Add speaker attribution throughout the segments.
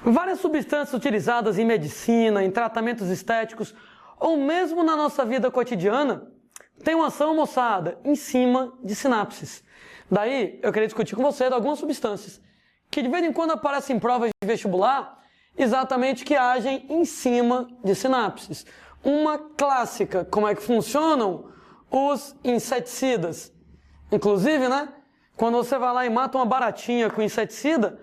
Speaker 1: Várias substâncias utilizadas em medicina, em tratamentos estéticos ou mesmo na nossa vida cotidiana têm uma ação, moçada, em cima de sinapses. Daí eu queria discutir com você de algumas substâncias que de vez em quando aparecem em provas de vestibular, exatamente que agem em cima de sinapses. Uma clássica, como é que funcionam os inseticidas. Inclusive, quando você vai lá e mata uma baratinha com inseticida,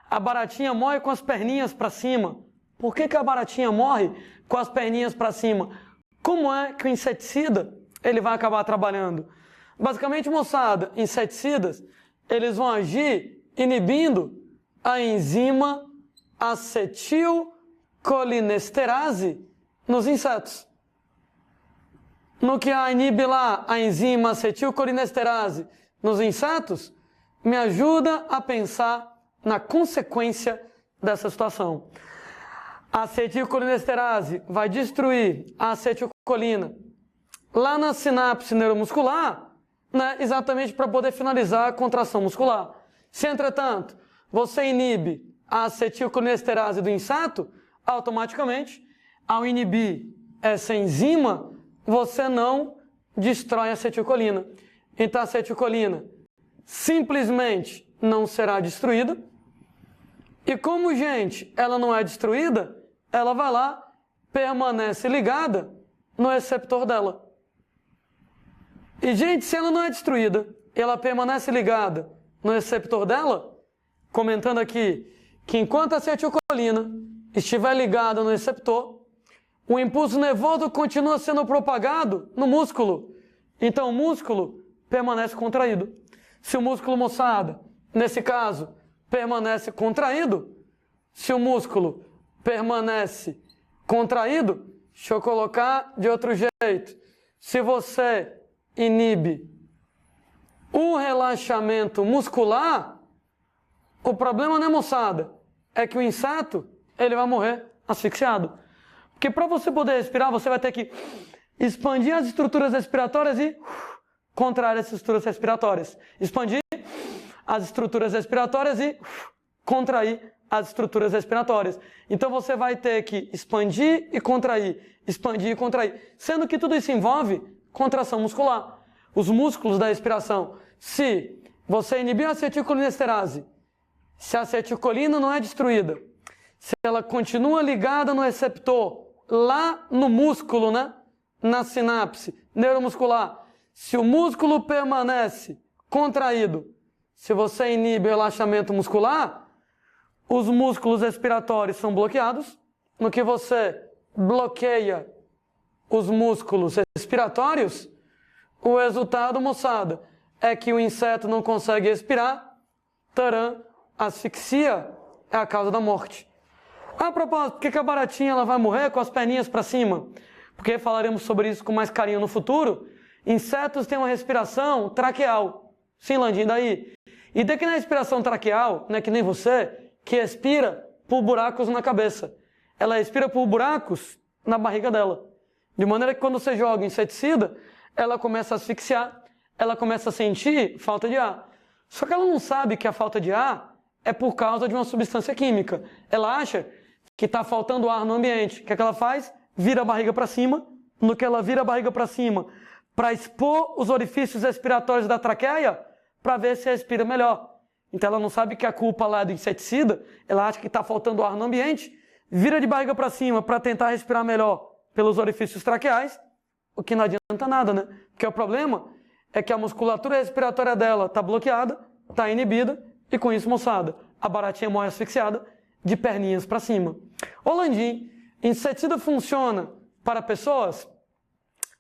Speaker 1: a baratinha morre com as perninhas para cima. Por que a baratinha morre com as perninhas para cima? Como é que o inseticida ele vai acabar trabalhando? Basicamente, moçada, inseticidas, eles vão agir inibindo a enzima acetilcolinesterase nos insetos. No que inibe lá a enzima acetilcolinesterase nos insetos, me ajuda a pensar na consequência dessa situação. A acetilcolinesterase vai destruir a acetilcolina lá na sinapse neuromuscular, exatamente para poder finalizar a contração muscular. Se, entretanto, você inibe a acetilcolinesterase do inseto, automaticamente, ao inibir essa enzima, você não destrói a acetilcolina. Então, a acetilcolina simplesmente não será destruída. E como, gente, ela não é destruída, ela vai lá, permanece ligada no receptor dela. E, gente, se ela não é destruída, ela permanece ligada no receptor dela, comentando aqui que enquanto a acetilcolina estiver ligada no receptor, o impulso nervoso continua sendo propagado no músculo. Então, o músculo permanece contraído. Se o músculo, moçada, nesse caso, permanece contraído, se o músculo permanece contraído, deixa eu colocar de outro jeito. Se você inibe o relaxamento muscular, o problema, moçada, é que o inseto ele vai morrer asfixiado. Porque para você poder respirar, você vai ter que expandir as estruturas respiratórias e contrair as estruturas respiratórias. Expandir as estruturas respiratórias e contrair as estruturas respiratórias. Então você vai ter que expandir e contrair, sendo que tudo isso envolve contração muscular. Os músculos da respiração. Se você inibir a acetilcolinesterase, se a acetilcolina não é destruída, se ela continua ligada no receptor, lá no músculo, na sinapse neuromuscular, se o músculo permanece contraído, se você inibe o relaxamento muscular, os músculos respiratórios são bloqueados. No que você bloqueia os músculos respiratórios, o resultado, moçada, é que o inseto não consegue respirar, asfixia é a causa da morte. A propósito, por que a baratinha ela vai morrer com as perninhas para cima? Porque falaremos sobre isso com mais carinho no futuro. Insetos têm uma respiração traqueal. Sim, Landim, daí? E daqui na respiração traqueal, não é que nem você, que respira por buracos na cabeça. Ela respira por buracos na barriga dela. De maneira que quando você joga inseticida, ela começa a asfixiar, ela começa a sentir falta de ar. Só que ela não sabe que a falta de ar é por causa de uma substância química. Ela acha que está faltando ar no ambiente. O que é que ela faz? Vira a barriga para cima. No que ela vira a barriga para cima, para expor os orifícios respiratórios da traqueia, para ver se respira melhor. Então ela não sabe que a culpa lá é do inseticida, ela acha que está faltando ar no ambiente, vira de barriga para cima para tentar respirar melhor pelos orifícios traqueais, o que não adianta nada, Porque o problema é que a musculatura respiratória dela está bloqueada, está inibida, e com isso, moçada, a baratinha morre asfixiada de perninhas para cima. Ô Landim, inseticida funciona para pessoas?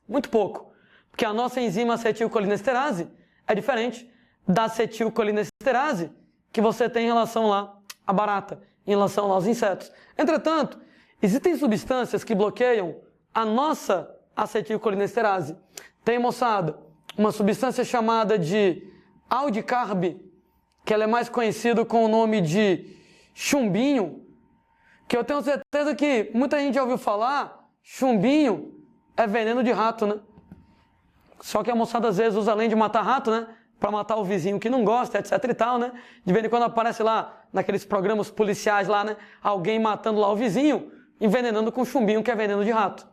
Speaker 1: Muito pouco, porque a nossa enzima acetilcolinesterase é diferente da acetilcolinesterase que você tem em relação lá à barata, em relação lá aos insetos. Entretanto, existem substâncias que bloqueiam a nossa acetilcolinesterase. Tem, moçada, uma substância chamada de aldicarb, que ela é mais conhecida com o nome de chumbinho, que eu tenho certeza que muita gente já ouviu falar, chumbinho é veneno de rato, Só que a moçada às vezes usa, além de matar rato, para matar o vizinho que não gosta, etc e tal, né? De vez em quando aparece lá, naqueles programas policiais lá, né? Alguém matando lá o vizinho, envenenando com chumbinho, que é veneno de rato.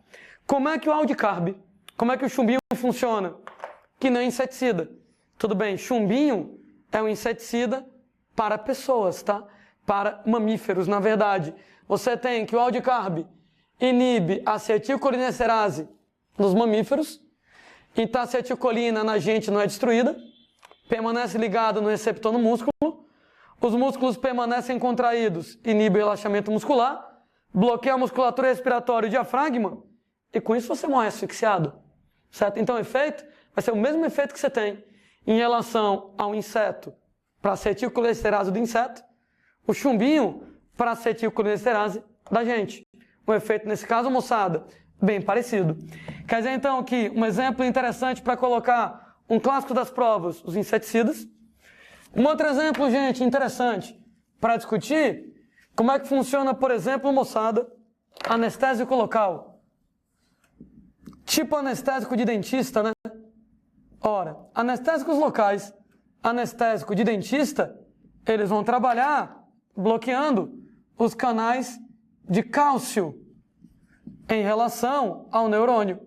Speaker 1: Como é que o Aldicarb, como é que o chumbinho funciona? Que não é inseticida. Tudo bem, chumbinho é um inseticida para pessoas, tá? Para mamíferos, na verdade. Você tem que o Aldicarb inibe a acetilcolinesterase nos mamíferos, então a acetilcolina na gente não é destruída, permanece ligado no receptor no músculo, os músculos permanecem contraídos, inibe o relaxamento muscular, bloqueia a musculatura respiratória e o diafragma, e com isso você morre asfixiado, certo? Então o efeito vai ser o mesmo efeito que você tem em relação ao inseto para a acetilcolinesterase do inseto, o chumbinho para a acetilcolinesterase da gente. O efeito nesse caso, moçada, bem parecido. Quer dizer então que um exemplo interessante para colocar um clássico das provas, os inseticidas. Um outro exemplo, gente, interessante para discutir como é que funciona, por exemplo, moçada, anestésico local. Tipo anestésico de dentista, né? Ora, anestésicos locais, anestésico de dentista, eles vão trabalhar bloqueando os canais de cálcio em relação ao neurônio.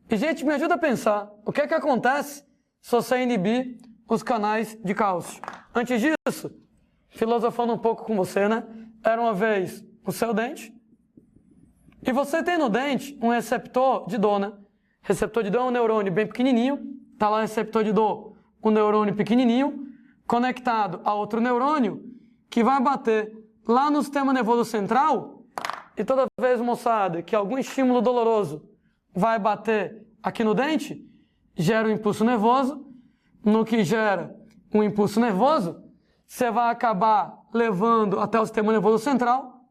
Speaker 1: E, gente, me ajuda a pensar, o que é que acontece se você inibir os canais de cálcio? Antes disso, filosofando um pouco com você, né? Era uma vez o seu dente, e você tem no dente um receptor de dor, né? Receptor de dor é um neurônio bem pequenininho, tá lá o receptor de dor, um neurônio pequenininho, conectado a outro neurônio, que vai bater lá no sistema nervoso central, e toda vez, moçada, que algum estímulo doloroso vai bater aqui no dente, gera um impulso nervoso. No que gera um impulso nervoso, você vai acabar levando até o sistema nervoso central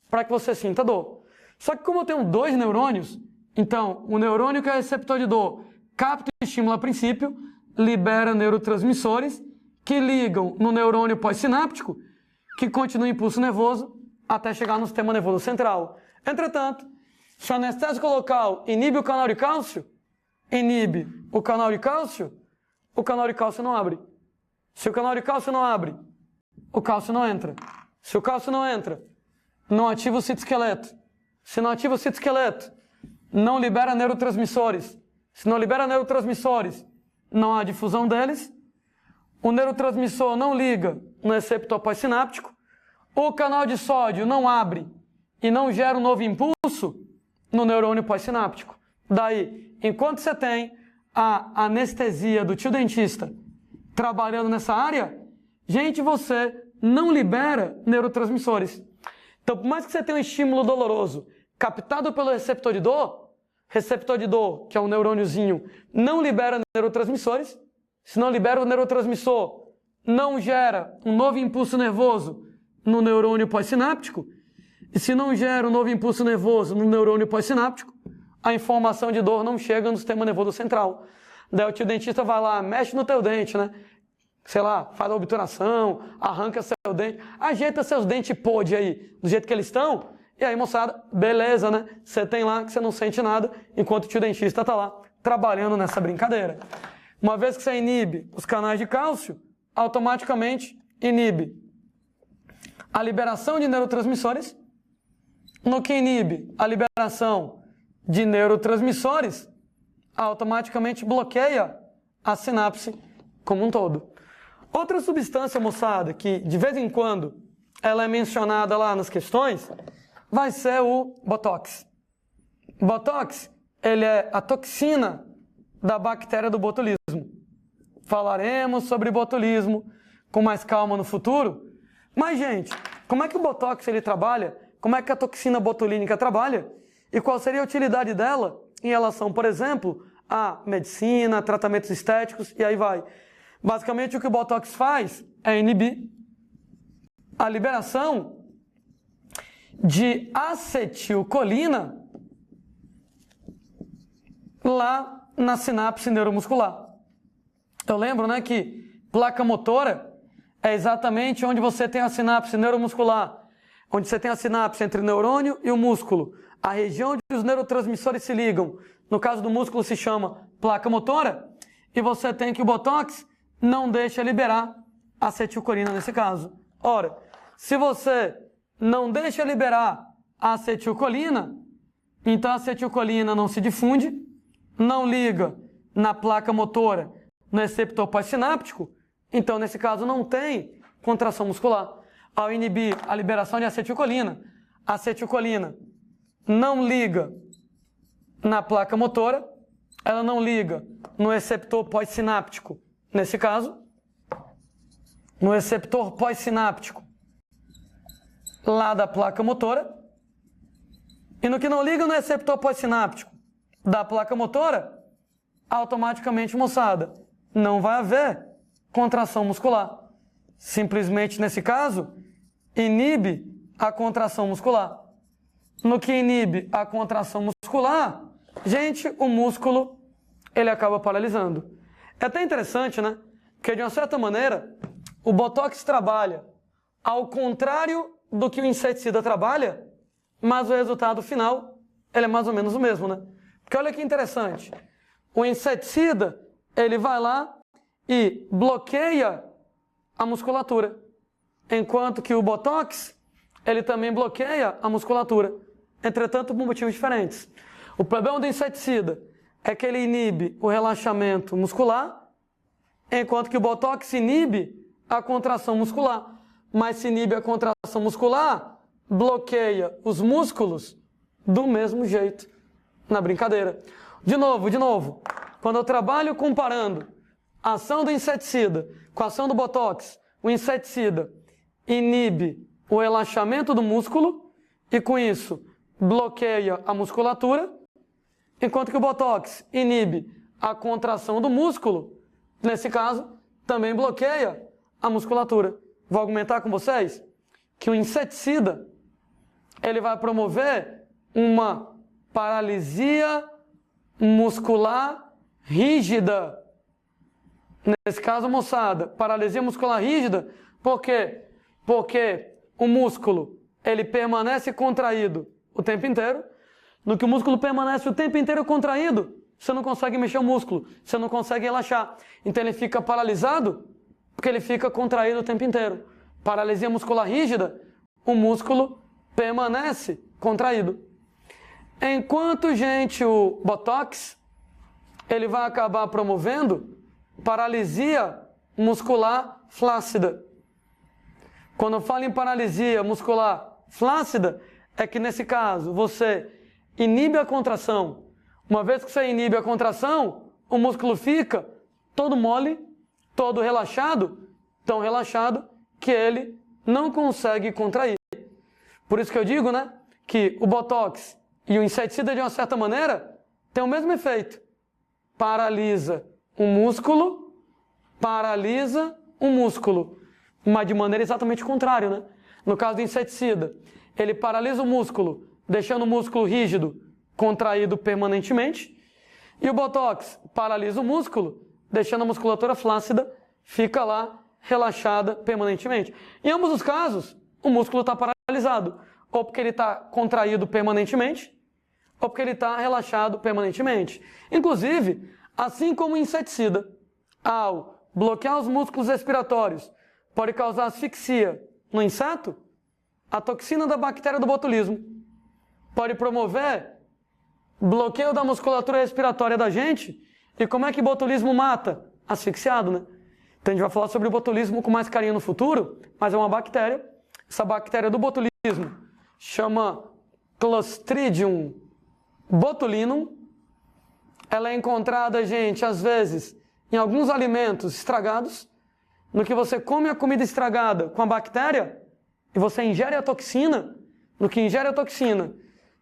Speaker 1: para que você sinta dor. Só que como eu tenho dois neurônios, então o neurônio que é receptor de dor capta o estímulo a princípio, libera neurotransmissores que ligam no neurônio pós-sináptico, que continua o impulso nervoso até chegar no sistema nervoso central. Entretanto, se o anestésico local inibe o canal de cálcio, inibe o canal de cálcio não abre. Se o canal de cálcio não abre, o cálcio não entra. Se o cálcio não entra, não ativa o citoesqueleto. Se não ativa o citoesqueleto, não libera neurotransmissores. Se não libera neurotransmissores, não há difusão deles. O neurotransmissor não liga no receptor pós-sináptico. O canal de sódio não abre e não gera um novo impulso no neurônio pós-sináptico. Daí, enquanto você tem a anestesia do tio dentista trabalhando nessa área, gente, você não libera neurotransmissores. Então, por mais que você tenha um estímulo doloroso captado pelo receptor de dor, que é um neurôniozinho, não libera neurotransmissores. Se não libera o neurotransmissor, não gera um novo impulso nervoso no neurônio pós-sináptico. E se não gera um novo impulso nervoso no neurônio pós-sináptico, a informação de dor não chega no sistema nervoso central. Daí o tio dentista vai lá, mexe no teu dente, né? Sei lá, faz a obturação, arranca seu dente, ajeita seus dentes podres aí, do jeito que eles estão. E aí, moçada, beleza, né? Você tem lá que você não sente nada, enquanto o tio dentista tá lá, trabalhando nessa brincadeira. Uma vez que você inibe os canais de cálcio, automaticamente inibe a liberação de neurotransmissores. No que inibe a liberação de neurotransmissores, automaticamente bloqueia a sinapse como um todo. Outra substância, moçada, que de vez em quando ela é mencionada lá nas questões, vai ser o Botox. Botox, ele é a toxina da bactéria do botulismo. Falaremos sobre botulismo com mais calma no futuro. Mas, gente, como é que o Botox ele trabalha? Como é que a toxina botulínica trabalha? E qual seria a utilidade dela em relação, por exemplo, a medicina, tratamentos estéticos e aí vai. Basicamente, o que o Botox faz é inibir a liberação de acetilcolina lá na sinapse neuromuscular. Eu lembro, né, que placa motora é exatamente onde você tem a sinapse neuromuscular, onde você tem a sinapse entre o neurônio e o músculo, a região onde os neurotransmissores se ligam. No caso do músculo se chama placa motora, e você tem que o Botox não deixa liberar acetilcolina nesse caso. Ora, se você não deixa liberar a acetilcolina, então a acetilcolina não se difunde, não liga na placa motora, no receptor pós-sináptico, então nesse caso não tem contração muscular. Ao inibir a liberação de acetilcolina, a acetilcolina não liga na placa motora, ela não liga no receptor pós-sináptico, nesse caso, no receptor pós-sináptico lá da placa motora, e no que não liga no receptor pós-sináptico da placa motora, automaticamente, moçada, não vai haver contração muscular. Simplesmente, nesse caso, inibe a contração muscular. No que inibe a contração muscular, gente, o músculo, ele acaba paralisando. É até interessante, né? Porque, de uma certa maneira, o Botox trabalha ao contrário do que o inseticida trabalha, mas o resultado final, ele é mais ou menos o mesmo, né? Porque olha que interessante. O inseticida, ele vai lá e bloqueia a musculatura, enquanto que o Botox, ele também bloqueia a musculatura, entretanto por motivos diferentes. O problema do inseticida é que ele inibe o relaxamento muscular, enquanto que o Botox inibe a contração muscular. Mas se inibe a contração muscular, bloqueia os músculos do mesmo jeito, na brincadeira. De novo, quando eu trabalho comparando a ação do inseticida com a ação do Botox, o inseticida inibe o relaxamento do músculo e, com isso, bloqueia a musculatura, enquanto que o Botox inibe a contração do músculo, nesse caso, também bloqueia a musculatura. Vou argumentar com vocês que o inseticida, ele vai promover uma paralisia muscular rígida. Nesse caso, moçada, paralisia muscular rígida, por quê? Porque o músculo, ele permanece contraído o tempo inteiro. No que o músculo permanece o tempo inteiro contraído, você não consegue mexer o músculo, você não consegue relaxar. Então ele fica paralisado, porque ele fica contraído o tempo inteiro. Paralisia muscular rígida, o músculo permanece contraído. Enquanto, gente, o Botox, ele vai acabar promovendo paralisia muscular flácida. Quando eu falo em paralisia muscular flácida, é que nesse caso você inibe a contração. Uma vez que você inibe a contração, o músculo fica todo mole, todo relaxado, tão relaxado que ele não consegue contrair. Por isso que eu digo, né, que o Botox e o inseticida, de uma certa maneira, tem o mesmo efeito. Paralisa o músculo, mas de maneira exatamente contrária, né? No caso do inseticida, ele paralisa o músculo, deixando o músculo rígido, contraído permanentemente, e o Botox paralisa o músculo, deixando a musculatura flácida, fica lá relaxada permanentemente. Em ambos os casos, o músculo está paralisado, ou porque ele está contraído permanentemente, ou porque ele está relaxado permanentemente. Inclusive, assim como o inseticida, ao bloquear os músculos respiratórios, pode causar asfixia no inseto, a toxina da bactéria do botulismo pode promover bloqueio da musculatura respiratória da gente. E como é que botulismo mata? Asfixiado, né? Então a gente vai falar sobre o botulismo com mais carinho no futuro, mas é uma bactéria. Essa bactéria do botulismo chama Clostridium botulinum. Ela é encontrada, gente, às vezes, em alguns alimentos estragados. No que você come a comida estragada com a bactéria e você ingere a toxina, no que ingere a toxina,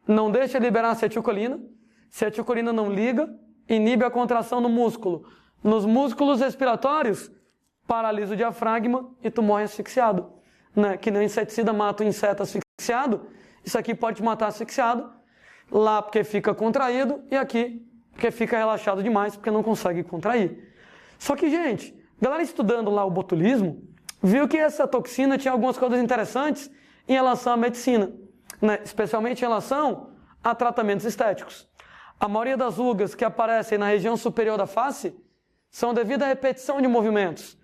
Speaker 1: não deixa liberar a acetilcolina. Se a acetilcolina não liga, inibe a contração no músculo. Nos músculos respiratórios, paralisa o diafragma e tu morre asfixiado. Né? Que nem o inseticida mata o inseto asfixiado, isso aqui pode te matar asfixiado, lá porque fica contraído e aqui porque fica relaxado demais, porque não consegue contrair. Só que, gente, galera estudando lá o botulismo, viu que essa toxina tinha algumas coisas interessantes em relação à medicina, né? Especialmente em relação a tratamentos estéticos. A maioria das rugas que aparecem na região superior da face são devido à repetição de movimentos.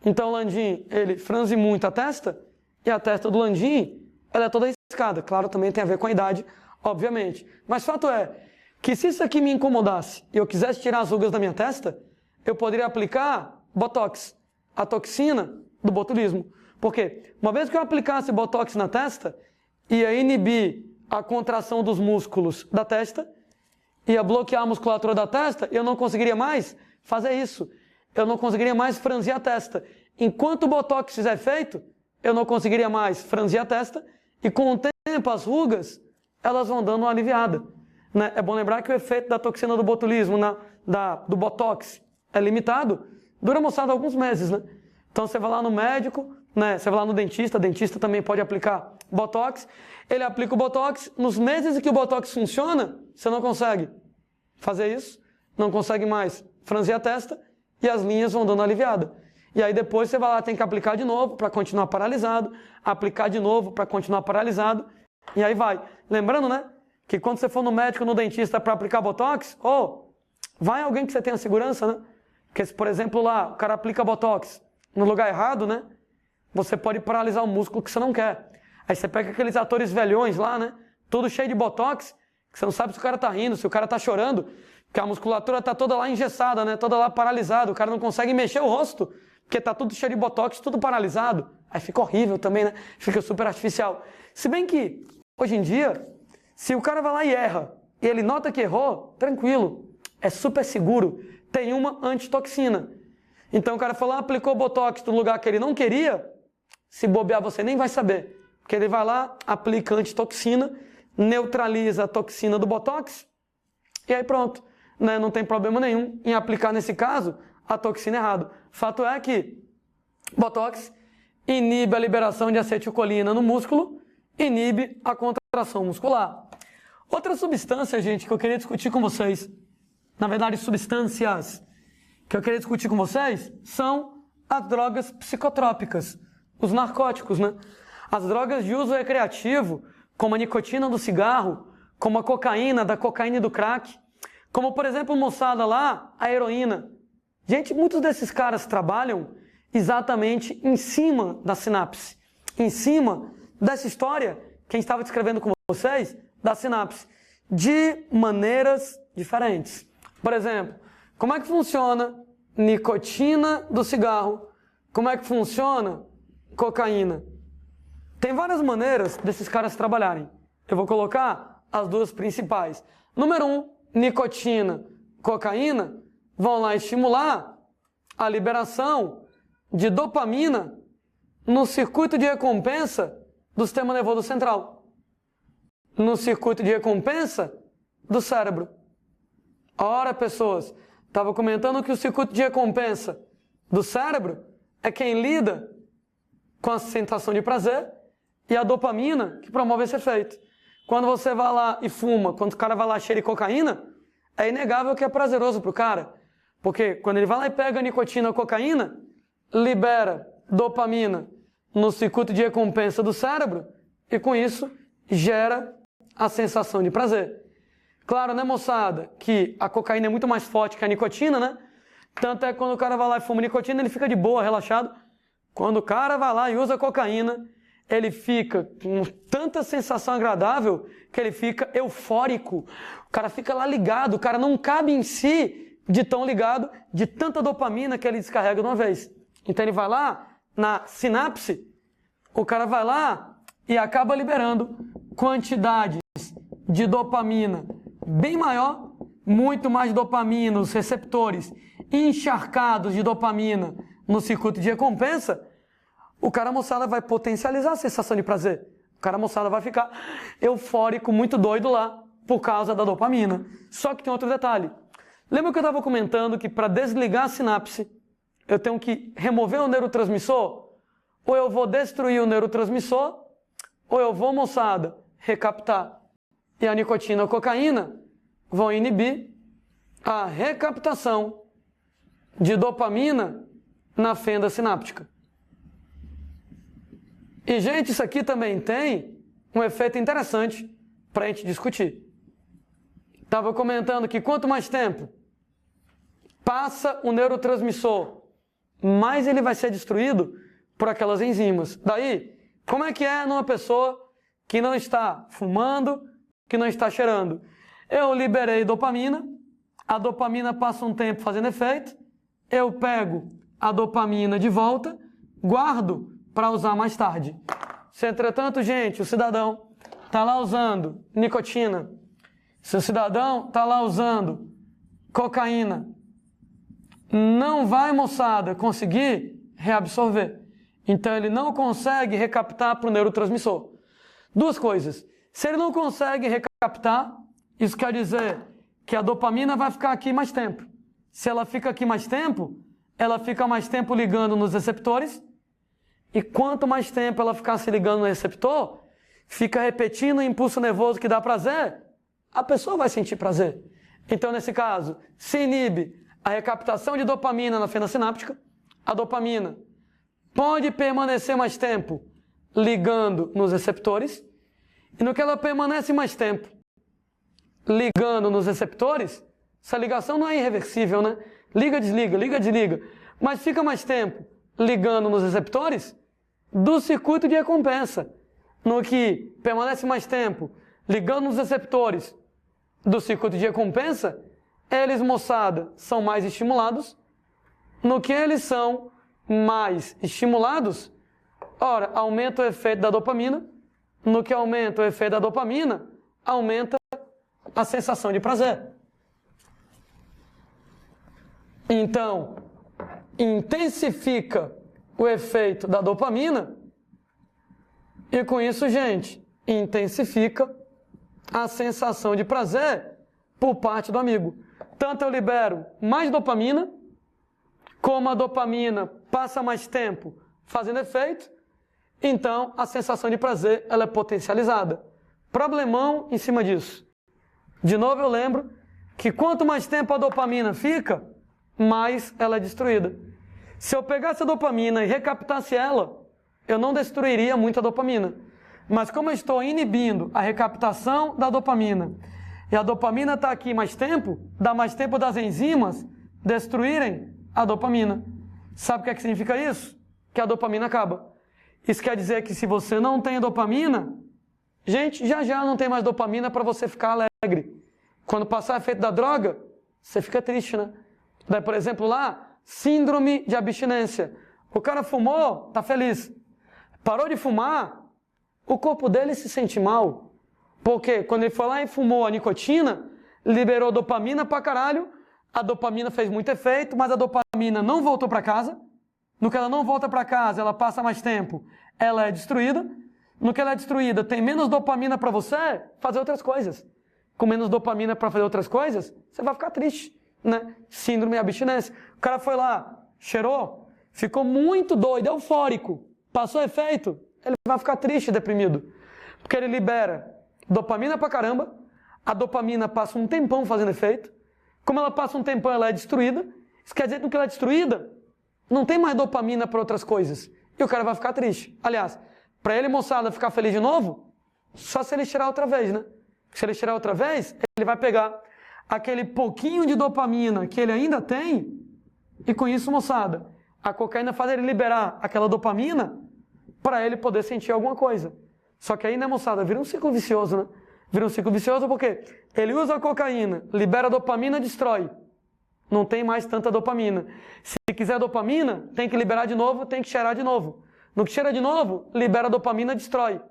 Speaker 1: Então o Landim, ele franze muito a testa, e a testa do Landim, ela é toda riscada. Claro, também tem a ver com a idade, obviamente. Mas fato é que se isso aqui me incomodasse e eu quisesse tirar as rugas da minha testa, eu poderia aplicar Botox, a toxina do botulismo. Porque uma vez que eu aplicasse Botox na testa, ia inibir a contração dos músculos da testa, ia bloquear a musculatura da testa, e eu não conseguiria mais fazer isso. Eu não conseguiria mais franzir a testa. Enquanto o Botox fizer efeito, eu não conseguiria mais franzir a testa, e com o tempo as rugas, elas vão dando uma aliviada. Né? É bom lembrar que o efeito da toxina do botulismo, do Botox, é limitado, dura, moçada, alguns meses. Né? Então você vai lá no médico, né? Você vai lá no dentista, dentista também pode aplicar Botox, ele aplica o Botox, nos meses em que o Botox funciona, você não consegue fazer isso, não consegue mais franzir a testa, e as linhas vão dando aliviada. E aí depois você vai lá, tem que aplicar de novo para continuar paralisado, aplicar de novo para continuar paralisado, e aí vai. Lembrando, né, que quando você for no médico, no dentista para aplicar Botox, vai alguém que você tenha segurança, né? Porque se, por exemplo, lá, o cara aplica Botox no lugar errado, né, você pode paralisar o músculo que você não quer. Aí você pega aqueles atores velhões lá, né, todo cheio de Botox, que você não sabe se o cara tá rindo, se o cara tá chorando, porque a musculatura tá toda lá engessada, né, toda lá paralisada, o cara não consegue mexer o rosto, porque tá tudo cheio de Botox, tudo paralisado. Aí fica horrível também, né, fica super artificial. Se bem que, hoje em dia, se o cara vai lá e erra, e ele nota que errou, tranquilo, é super seguro, tem uma antitoxina. Então o cara falou, aplicou Botox no lugar que ele não queria, se bobear você nem vai saber. Porque ele vai lá, aplica antitoxina, neutraliza a toxina do Botox, e aí pronto. Né? Não tem problema nenhum em aplicar, nesse caso, a toxina errado. Fato é que Botox inibe a liberação de acetilcolina no músculo, inibe a contração muscular. Outra substância, gente, que eu queria discutir com vocês, na verdade substâncias que eu queria discutir com vocês, são as drogas psicotrópicas, os narcóticos, né? As drogas de uso recreativo, como a nicotina do cigarro, como a cocaína, da cocaína e do crack, como, por exemplo, moçada lá, a heroína. Gente, muitos desses caras trabalham exatamente em cima da sinapse, em cima dessa história que a gente estava descrevendo com vocês, da sinapse, de maneiras diferentes. Por exemplo, como é que funciona nicotina do cigarro? Como é que funciona cocaína? Tem várias maneiras desses caras trabalharem. Eu vou colocar as duas principais. Número 1, nicotina, cocaína vão lá estimular a liberação de dopamina no circuito de recompensa do sistema nervoso central, no circuito de recompensa do cérebro. Ora, pessoas, estava comentando que o circuito de recompensa do cérebro é quem lida com a sensação de prazer e a dopamina que promove esse efeito. Quando você vai lá e fuma, quando o cara vai lá e cheira cocaína, é inegável que é prazeroso para o cara. Porque quando ele vai lá e pega a nicotina ou cocaína, libera dopamina no circuito de recompensa do cérebro e com isso gera a sensação de prazer. Claro, né, moçada, que a cocaína é muito mais forte que a nicotina, né? Tanto é que quando o cara vai lá e fuma nicotina, ele fica de boa, relaxado. Quando o cara vai lá e usa cocaína, ele fica com tanta sensação agradável que ele fica eufórico. O cara fica lá ligado, o cara não cabe em si de tão ligado, de tanta dopamina que ele descarrega de uma vez. Então ele vai lá, na sinapse, o cara vai lá e acaba liberando quantidades de dopamina bem maior, muito mais dopamina, os receptores encharcados de dopamina no circuito de recompensa. O cara, moçada, vai potencializar a sensação de prazer. O cara, moçada, vai ficar eufórico, muito doido lá, por causa da dopamina. Só que tem outro detalhe. Lembra que eu estava comentando que para desligar a sinapse, eu tenho que remover o neurotransmissor? Ou eu vou destruir o neurotransmissor, ou eu vou, moçada, recaptar. E a nicotina ou cocaína vão inibir a recaptação de dopamina na fenda sináptica. E, gente, isso aqui também tem um efeito interessante para a gente discutir. Estava comentando que quanto mais tempo passa o neurotransmissor, mais ele vai ser destruído por aquelas enzimas. Daí, como é que é numa pessoa que não está fumando, que não está cheirando? Eu liberei dopamina, a dopamina passa um tempo fazendo efeito, eu pego a dopamina de volta, guardo para usar mais tarde. Se, entretanto, gente, o cidadão está lá usando nicotina, se o cidadão está lá usando cocaína, não vai, moçada, conseguir reabsorver. Então, ele não consegue recaptar para o neurotransmissor. Duas coisas. Se ele não consegue recaptar, isso quer dizer que a dopamina vai ficar aqui mais tempo. Se ela fica aqui mais tempo, ela fica mais tempo ligando nos receptores. E quanto mais tempo ela ficar se ligando no receptor, fica repetindo o impulso nervoso que dá prazer, a pessoa vai sentir prazer. Então, nesse caso, se inibe a recaptação de dopamina na fenda sináptica, a dopamina pode permanecer mais tempo ligando nos receptores, e no que ela permanece mais tempo ligando nos receptores, essa ligação não é irreversível, né? Liga, desliga, mas fica mais tempo ligando nos receptores do circuito de recompensa. No que permanece mais tempo ligando nos receptores do circuito de recompensa, eles, moçada, são mais estimulados. No que eles são mais estimulados, ora, aumenta o efeito da dopamina. No que aumenta o efeito da dopamina, aumenta a sensação de prazer. Então, intensifica o efeito da dopamina e com isso, gente, intensifica a sensação de prazer por parte do amigo. Tanto eu libero mais dopamina, como a dopamina passa mais tempo fazendo efeito, então a sensação de prazer ela é potencializada. Problemão em cima disso. De novo eu lembro que quanto mais tempo a dopamina fica, mais ela é destruída. Se eu pegasse a dopamina e recaptasse ela, eu não destruiria muito a dopamina. Mas como eu estou inibindo a recaptação da dopamina, e a dopamina está aqui mais tempo, dá mais tempo das enzimas destruírem a dopamina. Sabe o que significa isso? Que a dopamina acaba. Isso quer dizer que se você não tem dopamina, gente, já não tem mais dopamina para você ficar alegre. Quando passar o efeito da droga, você fica triste, né? Daí, por exemplo, lá, síndrome de abstinência. O cara fumou, tá feliz. Parou de fumar, o corpo dele se sente mal. Porque quando ele foi lá e fumou a nicotina, liberou dopamina pra caralho, a dopamina fez muito efeito, mas a dopamina não voltou para casa. No que ela não volta para casa, ela passa mais tempo, ela é destruída. No que ela é destruída, tem menos dopamina para você fazer outras coisas. Com menos dopamina para fazer outras coisas, você vai ficar triste, né? Síndrome de abstinência. O cara foi lá, cheirou, ficou muito doido, eufórico, passou efeito, ele vai ficar triste, deprimido. Porque ele libera dopamina pra caramba, a dopamina passa um tempão fazendo efeito. Como ela passa um tempão, ela é destruída. Isso quer dizer que no que ela é destruída, não tem mais dopamina para outras coisas. E o cara vai ficar triste. Aliás, para ele, moçada, ficar feliz de novo, só se ele tirar outra vez, né? Se ele tirar outra vez, ele vai pegar aquele pouquinho de dopamina que ele ainda tem, e com isso, moçada, a cocaína faz ele liberar aquela dopamina para ele poder sentir alguma coisa. Só que aí, né, moçada, vira um ciclo vicioso, né? Vira um ciclo vicioso porque ele usa a cocaína, libera a dopamina, destrói. Não tem mais tanta dopamina. Se quiser dopamina, tem que liberar de novo, tem que cheirar de novo. No que cheira de novo, libera a dopamina, destrói.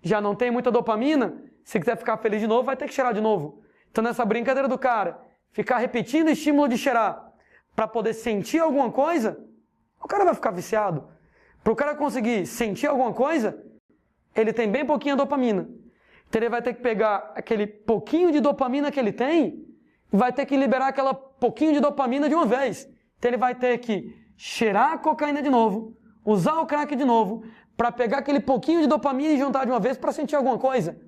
Speaker 1: Já não tem muita dopamina, se quiser ficar feliz de novo, vai ter que cheirar de novo. Então, nessa brincadeira do cara, ficar repetindo o estímulo de cheirar para poder sentir alguma coisa, o cara vai ficar viciado. Para o cara conseguir sentir alguma coisa, ele tem bem pouquinha dopamina. Então, ele vai ter que pegar aquele pouquinho de dopamina que ele tem e vai ter que liberar aquela pouquinho de dopamina de uma vez. Então, ele vai ter que cheirar a cocaína de novo, usar o crack de novo, para pegar aquele pouquinho de dopamina e juntar de uma vez para sentir alguma coisa.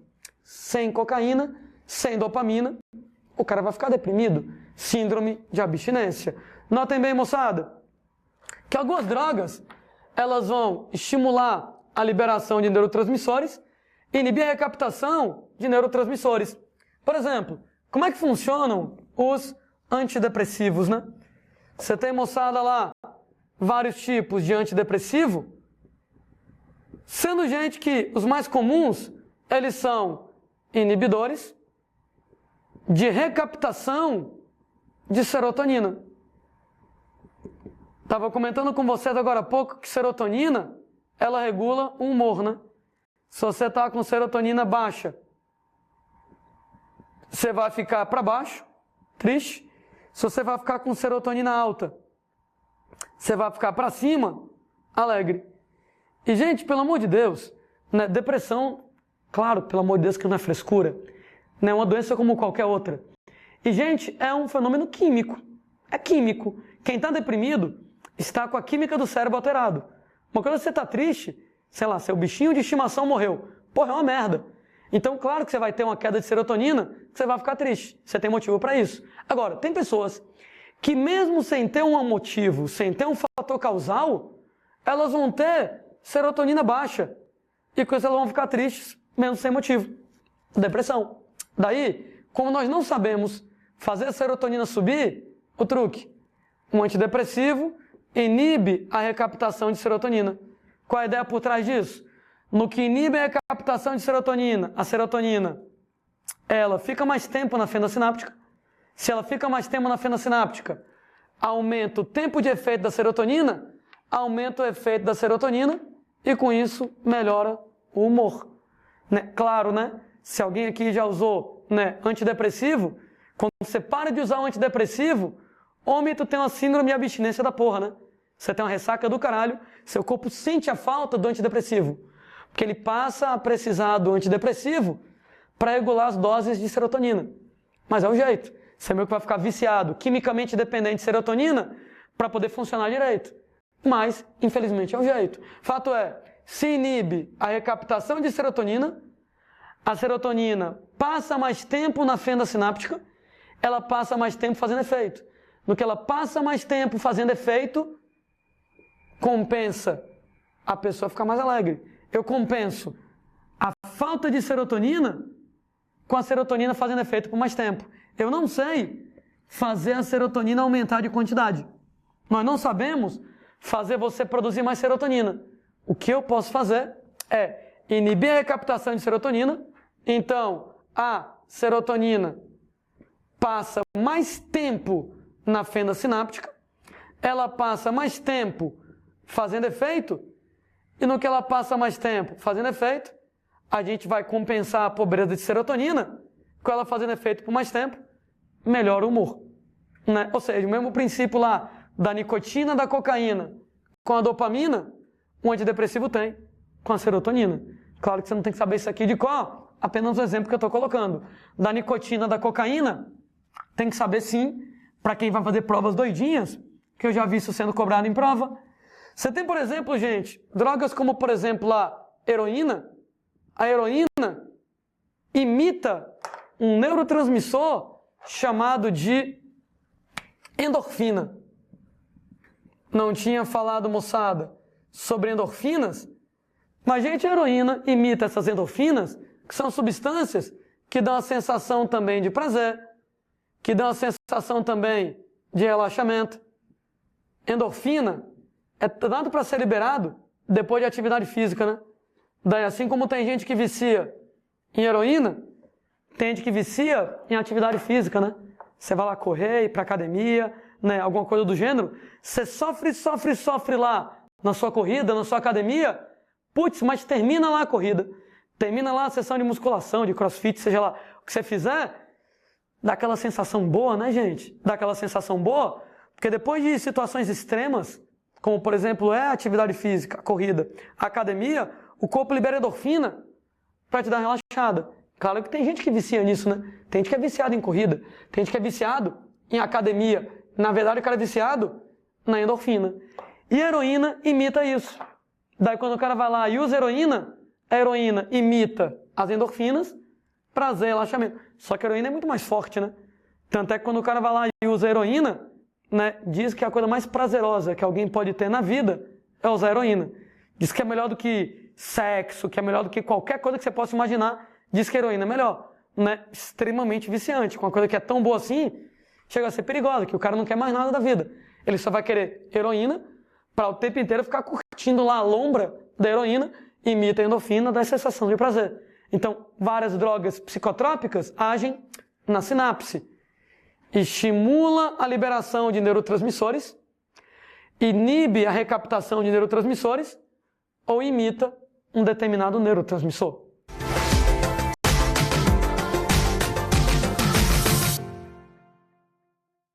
Speaker 1: Sem cocaína, sem dopamina, o cara vai ficar deprimido. Síndrome de abstinência. Notem bem, moçada, que algumas drogas, elas vão estimular a liberação de neurotransmissores e inibir a recaptação de neurotransmissores. Por exemplo, como é que funcionam os antidepressivos, né? Você tem, moçada, lá vários tipos de antidepressivo, sendo gente que os mais comuns, eles são inibidores de recaptação de serotonina. Estava comentando com vocês agora há pouco que serotonina, ela regula o humor, né? Se você está com serotonina baixa, você vai ficar para baixo, triste. Se você vai ficar com serotonina alta, você vai ficar para cima, alegre. E, gente, pelo amor de Deus, né? Depressão, claro, pelo amor de Deus, que não é frescura, não é uma doença como qualquer outra. E, gente, é um fenômeno químico. É químico. Quem está deprimido está com a química do cérebro alterado. Mas quando você está triste, sei lá, seu bichinho de estimação morreu. Porra, é uma merda. Então, claro que você vai ter uma queda de serotonina, que você vai ficar triste. Você tem motivo para isso. Agora, tem pessoas que mesmo sem ter um motivo, sem ter um fator causal, elas vão ter serotonina baixa. E com isso elas vão ficar tristes, mesmo sem motivo. Depressão. Daí, como nós não sabemos fazer a serotonina subir, o truque. Um antidepressivo inibe a recaptação de serotonina. Qual a ideia por trás disso? No que inibe a recaptação de serotonina, a serotonina, ela fica mais tempo na fenda sináptica. Se ela fica mais tempo na fenda sináptica, aumenta o tempo de efeito da serotonina, aumenta o efeito da serotonina e com isso melhora o humor. Né? Claro, né? Se alguém aqui já usou, né, antidepressivo, quando você para de usar o antidepressivo, homem, tu tem uma síndrome de abstinência da porra, né? Você tem uma ressaca do caralho, seu corpo sente a falta do antidepressivo. Porque ele passa a precisar do antidepressivo para regular as doses de serotonina. Mas é o jeito. Você meio que vai ficar viciado, quimicamente dependente de serotonina para poder funcionar direito. Mas, infelizmente, é o jeito. Fato é, se inibe a recaptação de serotonina, a serotonina passa mais tempo na fenda sináptica, ela passa mais tempo fazendo efeito. No que ela passa mais tempo fazendo efeito, compensa a pessoa ficar mais alegre. Eu compenso a falta de serotonina com a serotonina fazendo efeito por mais tempo. Eu não sei fazer a serotonina aumentar de quantidade. Nós não sabemos fazer você produzir mais serotonina. O que eu posso fazer é inibir a recaptação de serotonina. Então, a serotonina passa mais tempo na fenda sináptica, ela passa mais tempo fazendo efeito, e no que ela passa mais tempo fazendo efeito, a gente vai compensar a pobreza de serotonina, com ela fazendo efeito por mais tempo, melhora o humor. Né? Ou seja, o mesmo princípio lá da nicotina, da cocaína, com a dopamina, o antidepressivo tem com a serotonina. Claro que você não tem que saber isso aqui de qual, apenas um exemplo que eu estou colocando. Da nicotina, da cocaína, tem que saber sim, para quem vai fazer provas doidinhas, que eu já vi isso sendo cobrado em prova. Você tem, por exemplo, gente, drogas como, por exemplo, a heroína. A heroína imita um neurotransmissor chamado de endorfina. Não tinha falado, moçada, sobre endorfinas? Mas, gente, a heroína imita essas endorfinas, que são substâncias que dão a sensação também de prazer, que dão a sensação também de relaxamento. Endorfina é dado para ser liberado depois de atividade física, né? Daí, assim como tem gente que vicia em heroína, tem gente que vicia em atividade física, né? Você vai lá correr, ir para academia, né? Alguma coisa do gênero. Você sofre lá na sua corrida, na sua academia. Putz, mas termina lá a corrida. Termina lá a sessão de musculação, de crossfit, seja lá o que você fizer. Dá aquela sensação boa, né, gente? Dá aquela sensação boa. Porque depois de situações extremas, como por exemplo é a atividade física, a corrida, a academia, o corpo libera endorfina para te dar uma relaxada. Claro que tem gente que vicia nisso, né? Tem gente que é viciado em corrida, tem gente que é viciado em academia. Na verdade, o cara é viciado na endorfina. E a heroína imita isso. Daí quando o cara vai lá e usa heroína, a heroína imita as endorfinas, prazer, relaxamento. Só que a heroína é muito mais forte, né? Tanto é que quando o cara vai lá e usa heroína, né, diz que a coisa mais prazerosa que alguém pode ter na vida é usar heroína. Diz que é melhor do que sexo, que é melhor do que qualquer coisa que você possa imaginar. Diz que a heroína é melhor, né? Extremamente viciante. Com uma coisa que é tão boa assim, chega a ser perigosa, que o cara não quer mais nada da vida. Ele só vai querer heroína para o tempo inteiro ficar curtindo lá a lombra da heroína, imita a endorfina, dá sensação de prazer. Então, várias drogas psicotrópicas agem na sinapse, estimula a liberação de neurotransmissores, inibe a recaptação de neurotransmissores ou imita um determinado neurotransmissor.